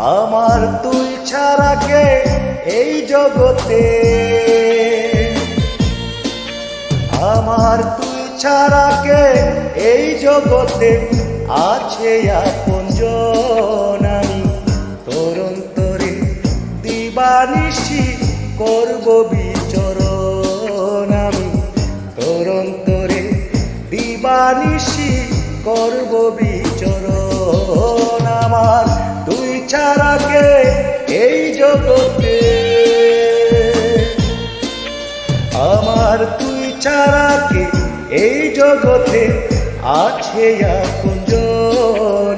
আমার তুই ছাড়া কে এই জগতে, আমার তুই ছাড়া কে এই জগতে আছে আপনজন। আমি তোর অন্তরে দিবানিশি করব বিচরণ, আমি তোর অন্তরে দিবানিশি করব বিচরণ। আমার তুই ছাড়া কে এই জগতে, আমার তুই ছাড়া কে এই জগতে আছে আপনজন।